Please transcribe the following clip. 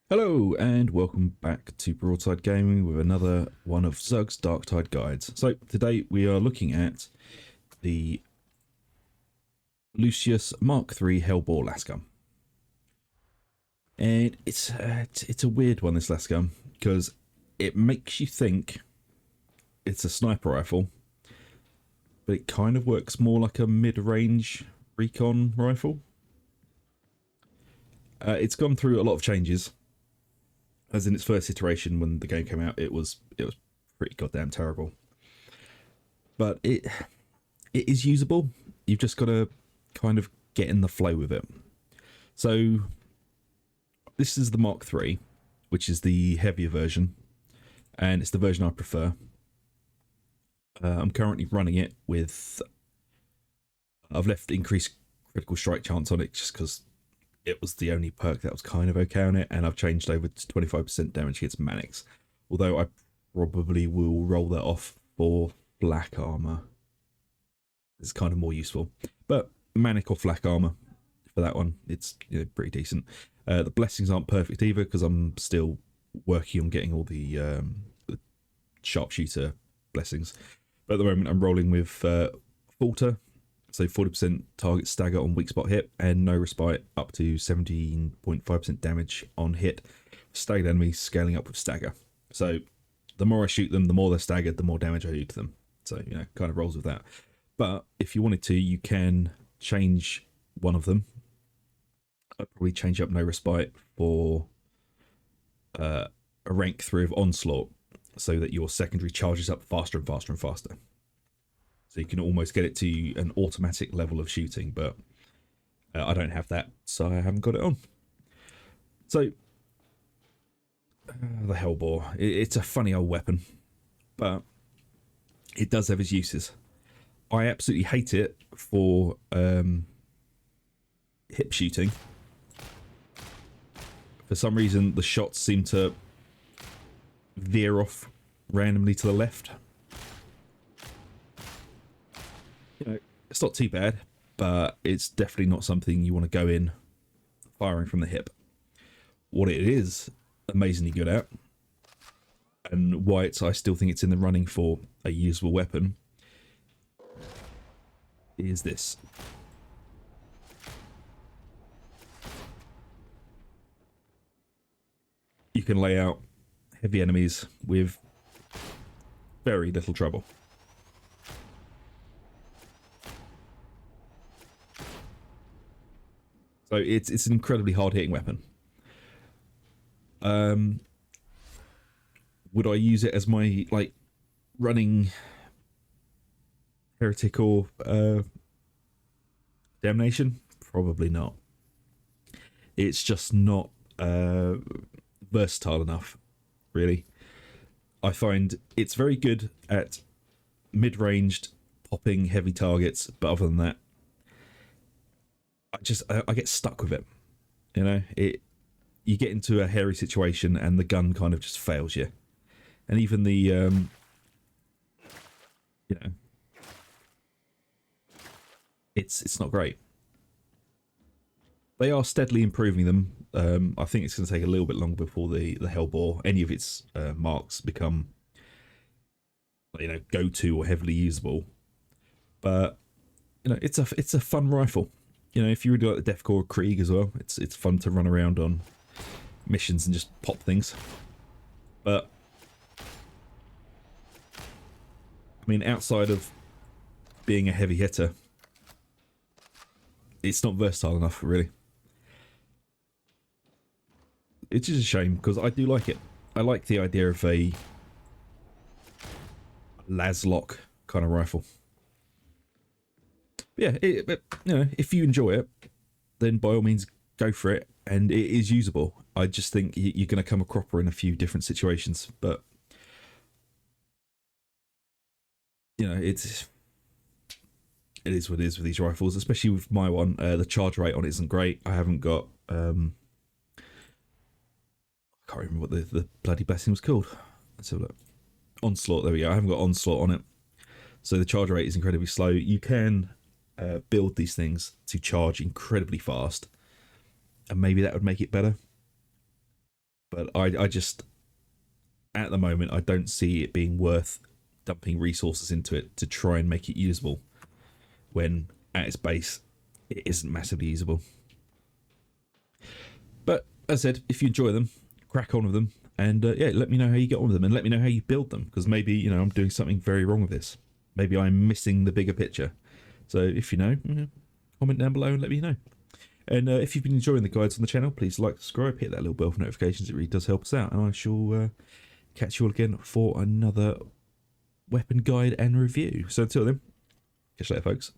Hello and welcome back to Broadside Gaming with another one of Zug's Darktide guides. So today we are looking at the Lucius Mark III Helbore Lasgun. And it's a weird one, this Lasgun, because it makes you think it's a sniper rifle, but it kind of works more like a mid-range recon rifle. It's gone through a lot of changes. As in its first iteration when the game came out, it was pretty goddamn terrible. But it is usable. You've just got to kind of get in the flow with it. So this is the Mark III, which is the heavier version, and it's the version I prefer. I'm currently running it with... I've left increased critical strike chance on it just because it was the only perk that was kind of okay on it, and I've changed over to 25% damage against Manics. Although I probably will roll that off for flak armor. It's kind of more useful. But Manic or flak armor for that one, it's pretty decent. The blessings aren't perfect either because I'm still working on getting all the sharpshooter blessings. But at the moment I'm rolling with Falter. So 40% target stagger on weak spot hit and no respite up to 17.5% damage on hit. Staggered enemies scaling up with stagger. So the more I shoot them, the more they're staggered, the more damage I do to them. So, kind of rolls with that. But if you wanted to, you can change one of them. I'd probably change up no respite for a rank 3 of onslaught so that your secondary charges up faster and faster and faster. So you can almost get it to an automatic level of shooting, but I don't have that, so I haven't got it on. So, the Helbore. It's a funny old weapon, but it does have its uses. I absolutely hate it for hip shooting. For some reason, the shots seem to veer off randomly to the left. It's not too bad, but it's definitely not something you want to go in firing from the hip. What it is amazingly good at, and why I still think it's in the running for a usable weapon, is this. You can lay out heavy enemies with very little trouble. So it's an incredibly hard-hitting weapon. Would I use it as my running heretic or damnation? Probably not. It's just not versatile enough, really. I find it's very good at mid-ranged popping heavy targets, but other than that, I get stuck with it. You get into a hairy situation and the gun kind of just fails you. And even the it's not great. They are steadily improving them. I think it's going to take a little bit longer before the Helbore, any of its marks become go-to or heavily usable. But it's a fun rifle. If you really like the Deathcore Krieg as well, it's fun to run around on missions and just pop things. But I mean, outside of being a heavy hitter, it's not versatile enough, really. It's just a shame because I do like it. I like the idea of a Laslock kind of rifle. Yeah, if you enjoy it, then by all means go for it, and it is usable. I just think you're going to come a cropper in a few different situations, but it is what it is with these rifles, especially with my one. The charge rate on it isn't great. I haven't got I can't remember what the bloody blessing was called. Let's have a look. Onslaught, there we go. I haven't got Onslaught on it, so the charge rate is incredibly slow. You can build these things to charge incredibly fast, and maybe that would make it better. But I just, at the moment, I don't see it being worth dumping resources into it to try and make it usable, when at its base it isn't massively usable. But as I said, if you enjoy them, crack on with them, and yeah, let me know how you get on with them, and let me know how you build them, because maybe, you know, I'm doing something very wrong with this. Maybe I'm missing the bigger picture. So if you know, comment down below and let me know. And if you've been enjoying the guides on the channel, please like, subscribe, hit that little bell for notifications. It really does help us out. And I shall catch you all again for another weapon guide and review. So until then, catch you later, folks.